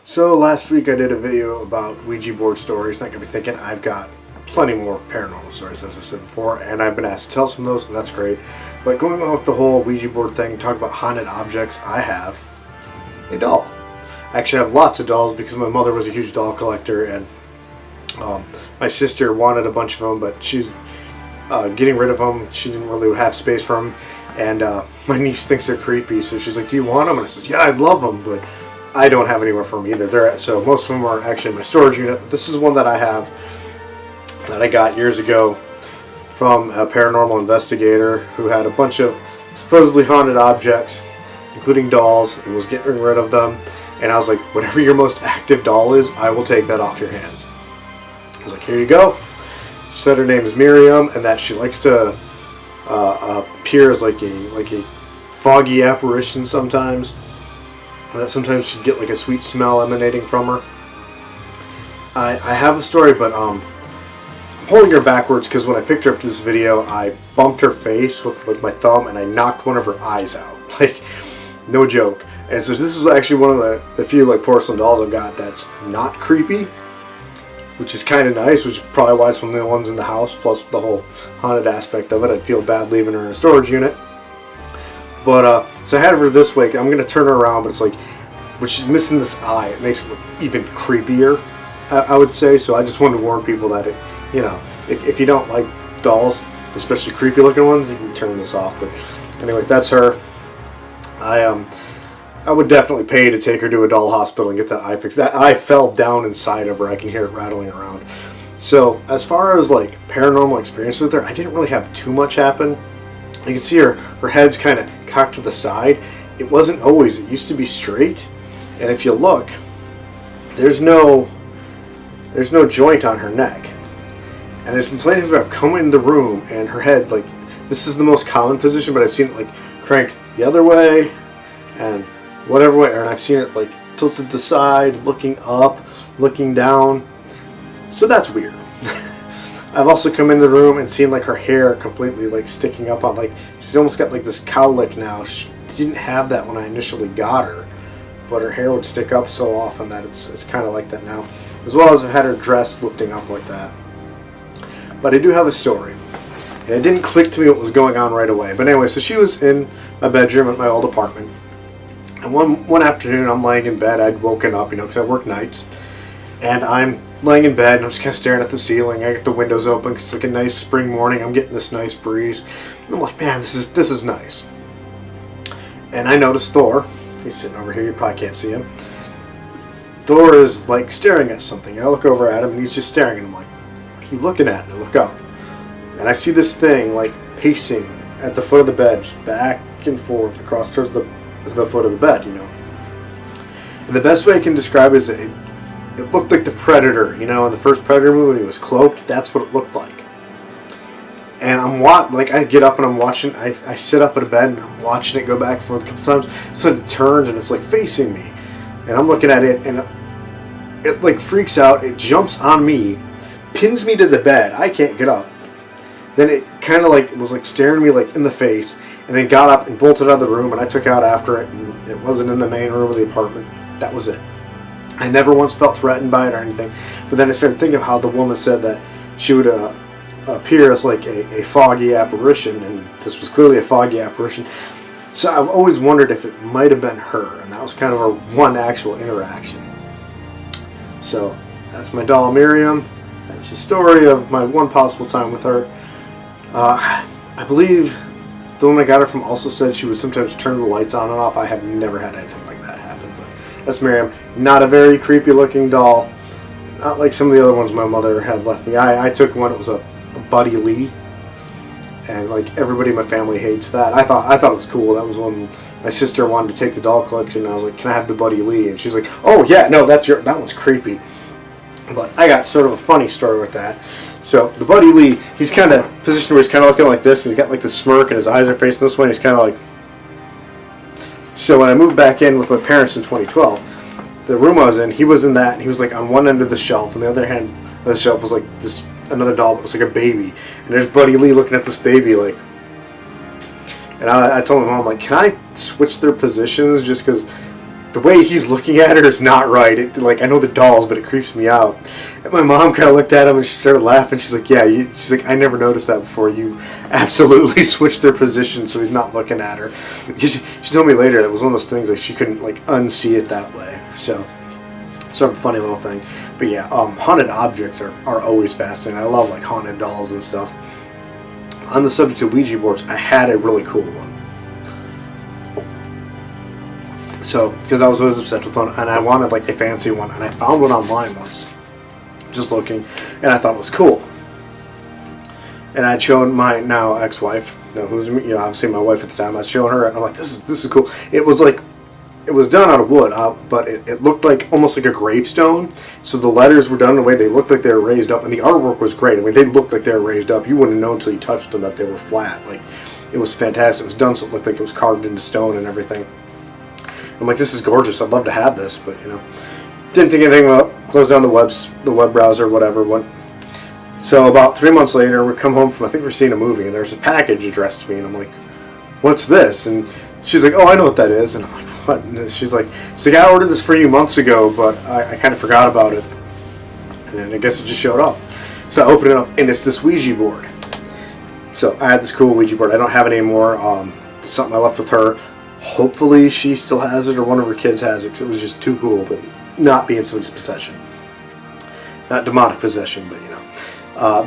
So last week I did a video about Ouija board stories. Not gonna be thinking I've got plenty more paranormal stories, as I said before, and I've been asked to tell some of those, and that's great. But going on with the whole Ouija board thing, talk about haunted objects, I have a doll. I actually have lots of dolls because my mother was a huge doll collector, and my sister wanted a bunch of them, but she's getting rid of them. She didn't really have space for them, and my niece thinks they're creepy, so she's like, "Do you want them?" And I said, "Yeah, I'd love them, but I don't have anywhere for them either." So most of them are actually in my storage unit. But this is one that I have that I got years ago from a paranormal investigator who had a bunch of supposedly haunted objects, including dolls, and was getting rid of them. And I was like, whatever your most active doll is, I will take that off your hands. I was like, here you go. She said her name is Miriam, and that she likes to appear as like a foggy apparition sometimes. And that sometimes she'd get like a sweet smell emanating from her. I have a story, but I'm holding her backwards because when I picked her up to this video, I bumped her face with my thumb and I knocked one of her eyes out. Like, no joke. And so this is actually one of the few like porcelain dolls I've got that's not creepy, which is kind of nice, which is probably why it's one of the ones in the house, plus the whole haunted aspect of it. I'd feel bad leaving her in a storage unit. But, so I had her this week. I'm going to turn her around, but it's like, but she's missing this eye. It makes it look even creepier, I would say. So I just wanted to warn people that, if you don't like dolls, especially creepy looking ones, you can turn this off. But anyway, that's her. I would definitely pay to take her to a doll hospital and get that eye fixed. That eye fell down inside of her. I can hear it rattling around. So as far as like paranormal experience with her, I didn't really have too much happen. You can see her head's kind of cocked to the side. It wasn't always. It used to be straight. And if you look, there's no joint on her neck. And there's been plenty of times where I've come in the room and her head, like, this is the most common position, but I've seen it like cranked the other way and whatever way, and I've seen it like tilted to the side, looking up, looking down. So that's weird. I've also come in the room and seen like her hair completely like sticking up on, like, she's almost got like this cowlick now. She didn't have that when I initially got her, but her hair would stick up so often that it's kind of like that now. As well as I've had her dress lifting up like that. But I do have a story. And it didn't click to me what was going on right away. But anyway, so she was in my bedroom at my old apartment. And one afternoon, I'm laying in bed. I'd woken up, because I work nights. And I'm laying in bed, and I'm just kind of staring at the ceiling. I got the windows open because it's like a nice spring morning. I'm getting this nice breeze. And I'm like, man, this is nice. And I noticed Thor. He's sitting over here. You probably can't see him. Thor is like staring at something. I look over at him, and he's just staring. And I'm like, what are you looking at? And I look up. And I see this thing like pacing at the foot of the bed, just back and forth across towards the foot of the bed, And the best way I can describe it is that it looked like the Predator, in the first Predator movie when he was cloaked. That's what it looked like. And I get up and I'm watching. I sit up in a bed and I'm watching it go back and forth a couple times. So it turns and it's like facing me, and I'm looking at it and it like freaks out. It jumps on me, pins me to the bed. I can't get up. Then it kind of like was like staring me like in the face, and then got up and bolted out of the room, and I took out after it, and it wasn't in the main room of the apartment. That was it. I never once felt threatened by it or anything. But then I started thinking of how the woman said that she would appear as like a foggy apparition, and this was clearly a foggy apparition. So I've always wondered if it might have been her, and that was kind of our one actual interaction. So that's my doll Miriam. That's the story of my one possible time with her. I believe the woman I got her from also said she would sometimes turn the lights on and off. I have never had anything like that happen, but that's Miriam. Not a very creepy looking doll. Not like some of the other ones my mother had left me. I took one. It was a Buddy Lee, and like everybody in my family hates that. I thought it was cool. That was when my sister wanted to take the doll collection. And I was like, "Can I have the Buddy Lee?" And she's like, "Oh yeah, no, that one's creepy." But I got sort of a funny story with that. So the Buddy Lee, he's kind of positioned where he's kind of looking like this, and he's got like this smirk, and his eyes are facing this way, and he's kind of like. So when I moved back in with my parents in 2012, the room I was in, he was in that, and he was like on one end of the shelf, and the other hand of the shelf was like this another doll, but it was like a baby, and there's Buddy Lee looking at this baby like. And I told my mom, like, can I switch their positions just because the way he's looking at her is not right. Like, I know the dolls, but it creeps me out. And my mom kind of looked at him and she started laughing. She's like, yeah, she's like, I never noticed that before. You absolutely switched their position so he's not looking at her. She told me later that was one of those things, like, she couldn't, like, unsee it that way. So, sort of a funny little thing. But yeah, haunted objects are always fascinating. I love, like, haunted dolls and stuff. On the subject of Ouija boards, I had a really cool one. So, because I was always obsessed with one, and I wanted, like, a fancy one, and I found one online once, just looking, and I thought it was cool. And I'd shown my now ex-wife, who's, obviously my wife at the time. I was showing her, and I'm like, this is cool. It was like, it was done out of wood, but it looked like almost like a gravestone. So the letters were done in a way they looked like they were raised up, and the artwork was great. I mean, they looked like they were raised up. You wouldn't know until you touched them that they were flat. Like, it was fantastic. It was done so it looked like it was carved into stone and everything. I'm like, this is gorgeous. I'd love to have this, but didn't think anything about it. Closed down the web browser, whatever. So about 3 months later, we come home from, I think we're seeing a movie, and there's a package addressed to me, and I'm like, what's this? And she's like, oh, I know what that is. And I'm like, what? And she's like, I ordered this for you months ago, but I kind of forgot about it. And then I guess it just showed up. So I open it up, and it's this Ouija board. So I had this cool Ouija board. I don't have it anymore. It's something I left with her. Hopefully she still has it, or one of her kids has it, because it was just too cool to not be in somebody's possession. Not demonic possession, but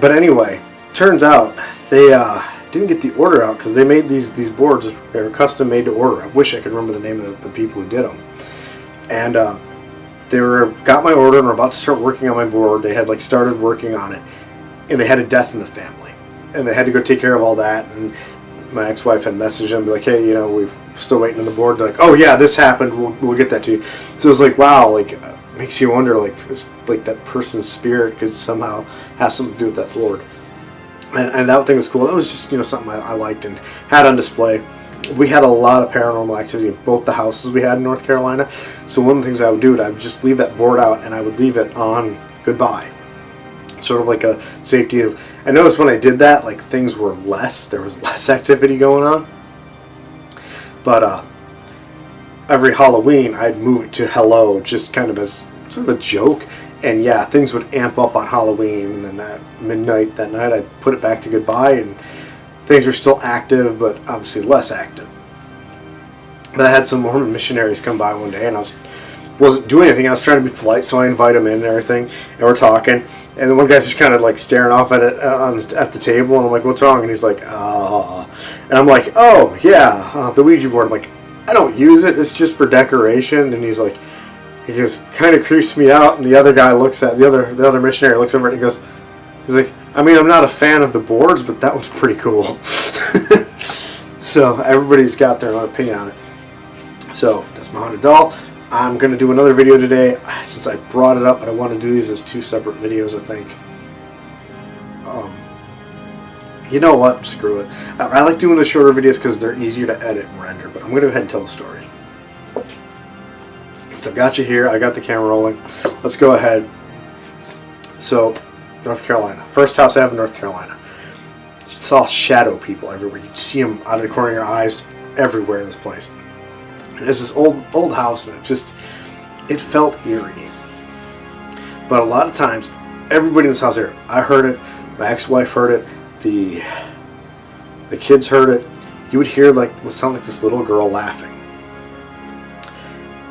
but anyway, turns out they didn't get the order out because they made these boards. They were custom made to order. I wish I could remember the name of the people who did them. And they got my order and were about to start working on my board. They had started working on it, and they had a death in the family, and they had to go take care of all that. And my ex-wife had messaged them, be like, hey, we're still waiting on the board. They're like, oh yeah, this happened. We'll get that to you. So it was like, wow, makes you wonder, it's like that person's spirit could somehow have something to do with that board. And that thing was cool. That was just something I liked and had on display. We had a lot of paranormal activity in both the houses we had in North Carolina. So one of the things I would do, I would just leave that board out, and I would leave it on goodbye. Sort of like a safety. I noticed when I did that, things were less. There was less activity going on. But every Halloween, I'd move it to hello, just kind of as sort of a joke. And yeah, things would amp up on Halloween. And then at midnight that night, I'd put it back to goodbye, and things were still active, but obviously less active. But I had some Mormon missionaries come by one day, and I wasn't doing anything. I was trying to be polite, so I invite them in and everything, and we're talking. And the one guy's just kind of staring off at it at the table, and I'm like, what's wrong? And he's like, and I'm like, oh yeah, the Ouija board. I'm like, I don't use it. It's just for decoration. And he goes, kind of creeps me out. And the other guy looks at the other missionary looks over it and he's like, I mean, I'm not a fan of the boards, but that was pretty cool. So everybody's got their own opinion on it. So that's my haunted doll. I'm going to do another video today, since I brought it up, but I want to do these as two separate videos, I think. You know what? Screw it. I like doing the shorter videos because they're easier to edit and render, but I'm going to go ahead and tell the story. So I've got you here. I got the camera rolling. Let's go ahead. So, North Carolina. First house I have in North Carolina. It's all shadow people everywhere. You see them out of the corner of your eyes everywhere in this place. It's this old house, and it felt eerie. But a lot of times, everybody in this house here, I heard it, my ex-wife heard it, the kids heard it. You would hear what sounded like this little girl laughing.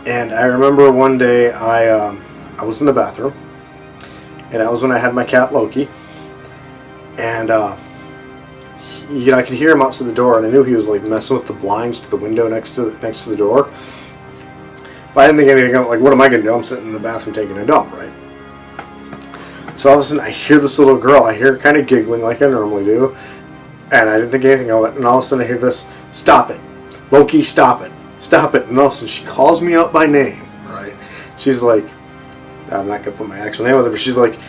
And I remember one day I was in the bathroom, and that was when I had my cat Loki, and I could hear him outside the door, and I knew he was messing with the blinds to the window next to the door. But I didn't think anything of it. What am I going to do? I'm sitting in the bathroom taking a dump, right? So all of a sudden I hear this little girl. I hear her kind of giggling like I normally do, and I didn't think anything of it. And all of a sudden I hear this, stop it, Loki, stop it, stop it. And all of a sudden she calls me out by name, right? She's like, I'm not going to put my actual name with her, but she's like,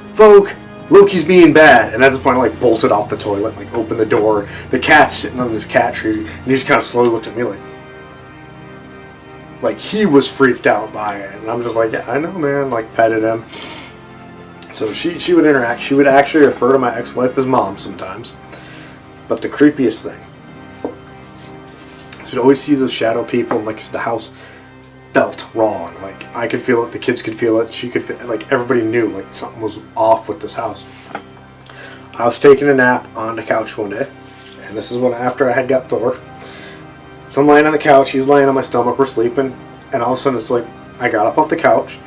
Folk, Loki's being bad. And at this point, I bolted off the toilet, opened the door. The cat's sitting on this cat tree, and he just kind of slowly looked at me like he was freaked out by it. And I'm just like, yeah, I know, man. Petted him. So she would interact. She would actually refer to my ex-wife as Mom sometimes. But the creepiest thing, so you'd always see those shadow people, the house. felt wrong. Like, I could feel it, the kids could feel it, she could feel it, like, everybody knew, like, something was off with this house. I was taking a nap on the couch one day, and this is when, after I had got Thor. So I'm laying on the couch, he's laying on my stomach, we're sleeping, and all of a sudden it's like, I got up off the couch,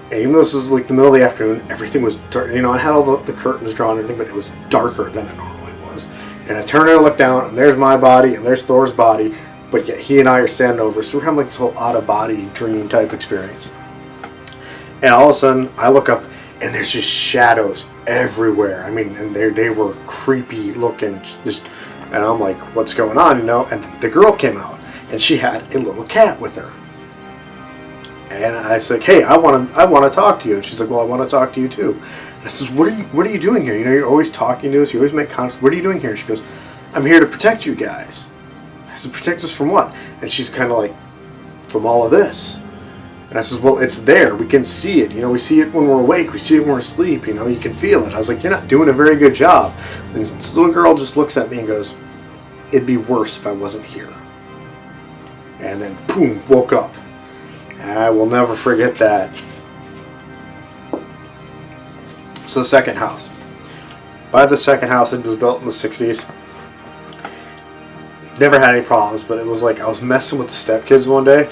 and even though this was like the middle of the afternoon, everything was dark. You know, I had all the curtains drawn and everything, but it was darker than it normally was. And I turned and looked down, and there's my body, and there's Thor's body, but yet he and I are standing over, so we're having like this whole out-of-body dream type experience. And all of a sudden, I look up, and there's just shadows everywhere. I mean, and they were creepy looking, just, and I'm like, what's going on, you know? And the girl came out, and she had a little cat with her. And I said, hey, I want to talk to you. And she's like, well, I want to talk to you too. And I says, what are you doing here? You know, you're always talking to us. You always make comments. What are you doing here? And she goes, I'm here to protect you guys. I said, protect us from what? And she's kind of like, from all of this. And I says, well, it's there. We can see it. You know, we see it when we're awake. We see it when we're asleep. You know, you can feel it. I was like, you're not doing a very good job. And this little girl just looks at me and goes, it'd be worse if I wasn't here. And then, boom, woke up. I will never forget that. So the second house. By the second house, it was built in the 60s. Never had any problems, but it was like I was messing with the stepkids one day.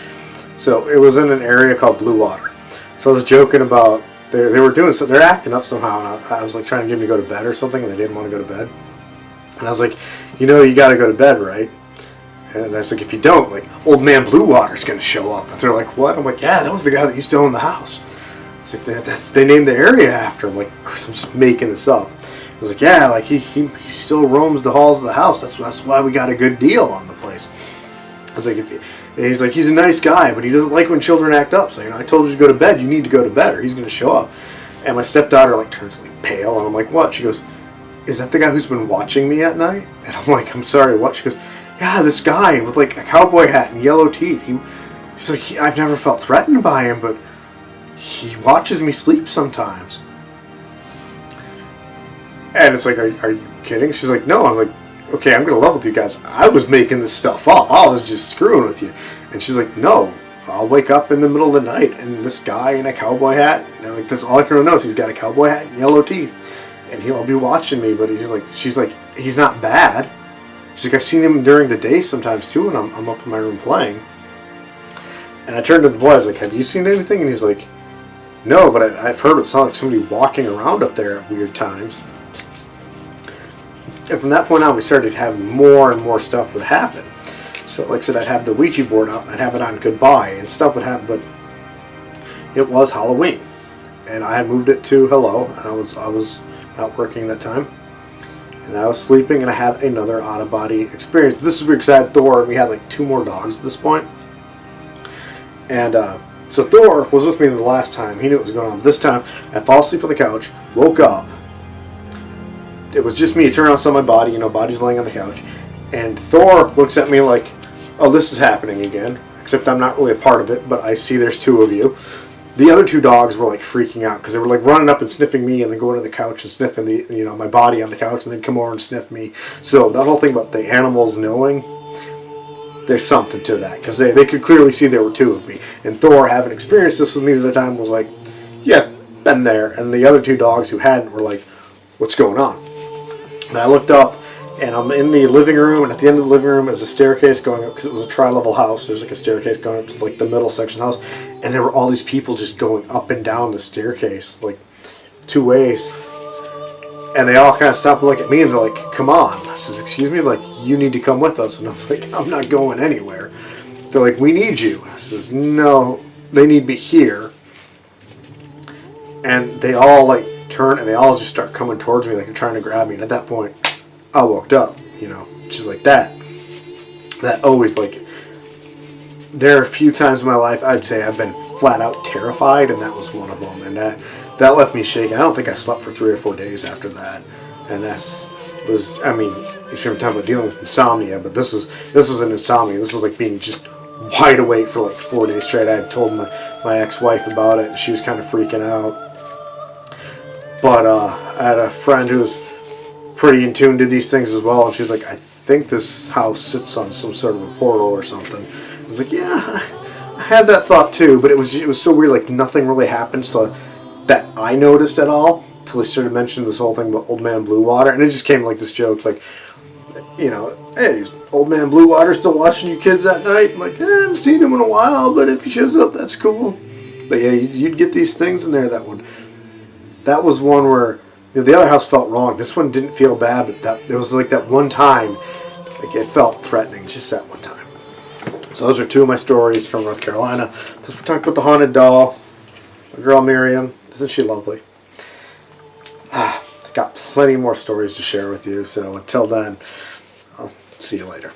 So it was in an area called Blue Water. So I was joking about, they were doing something, they're acting up somehow, and I was like trying to get them to go to bed or something, and they didn't want to go to bed. And I was like, you know, you got to go to bed, right? And I was like, if you don't, like, old man Blue Water's going to show up. And they're like, what? I'm like, yeah, that was the guy that used to own the house. It's like, they named the area after him. Like, of course, I'm just making this up. I was like, yeah, like, he still roams the halls of the house. That's why we got a good deal on the place. I was like, and he's like, he's a nice guy, but he doesn't like when children act up. So, you know, I told you to go to bed. You need to go to bed, or he's going to show up. And my stepdaughter, like, turns, like, pale. And I'm like, what? She goes, is that the guy who's been watching me at night? And I'm like, I'm sorry, what? She goes, yeah, this guy with like a cowboy hat and yellow teeth. He's like, I've never felt threatened by him, but he watches me sleep sometimes. And it's like, are you kidding? She's like, no. I was like, okay, I'm going to level with you guys. I was making this stuff up. I was just screwing with you. And she's like, no, I'll wake up in the middle of the night and this guy in a cowboy hat, and like, that's all I can know is he's got a cowboy hat and yellow teeth. And he'll be watching me, but she's like, he's not bad. She's like, I've seen him during the day sometimes too, and I'm up in my room playing. And I turned to the boy, I was like, have you seen anything? And he's like, no, but I've heard it sound like somebody walking around up there at weird times. And from that point on, we started having more and more stuff would happen. So like I said, I'd have the Ouija board out, and I'd have it on goodbye, and stuff would happen, but it was Halloween. And I had moved it to Hello, and I was not working that time. And I was sleeping, and I had another out-of-body experience. This is because I had Thor, and we had like 2 more dogs at this point. And so Thor was with me the last time. He knew what was going on. But this time, I fall asleep on the couch, woke up. It was just me. Turned around, saw my body. You know, body's laying on the couch. And Thor looks at me like, oh, this is happening again. Except I'm not really a part of it, but I see there's 2 of you. The other 2 dogs were like freaking out because they were like running up and sniffing me, and then going to the couch and sniffing my body on the couch, and they'd come over and sniff me. So that whole thing about the animals knowing, there's something to that, because they could clearly see there were 2 of me. And Thor, having experienced this with me at the time, was like, yeah, been there. And the other 2 dogs who hadn't were like, what's going on? And I looked up, and I'm in the living room, and at the end of the living room is a staircase going up, because it was a tri-level house. There's like a staircase going up to like the middle section of the house, and there were all these people just going up and down the staircase, like 2 ways. And they all kind of stopped and look at me, and they're like, come on. I says, excuse me? Like, you need to come with us. And I was like, I'm not going anywhere. They're like, we need you. I says, no, they need me here. And they all like turn, and they all just start coming towards me, like they're trying to grab me. And at that point, I woke up, you know, just like that. That always, like, there are a few times in my life I'd say I've been flat out terrified, and that was one of them. And that left me shaking. I don't think I slept for 3 or 4 days after that. And I mean, you shouldn't talk about dealing with insomnia, but this was an insomnia. This was like being just wide awake for like 4 days straight. I had told my ex-wife about it, and she was kind of freaking out. But I had a friend who was pretty in tune to these things as well, and she's like, I think this house sits on some sort of a portal or something. I was like, yeah, had that thought too, but it was so weird. Like nothing really happened that I noticed at all until he started mentioning this whole thing about Old Man Blue Water, and it just came like this joke, like, you know, hey, is Old Man Blue Water still watching you kids at night? I'm like, I haven't seen him in a while, but if he shows up, that's cool. But yeah, you'd get these things in there that was one where the other house felt wrong. This one didn't feel bad, but it was like that one time, like it felt threatening just that one time. So those are two of my stories from North Carolina. Plus we talked about the haunted doll, my girl Miriam. Isn't she lovely? I've got plenty more stories to share with you. So until then, I'll see you later.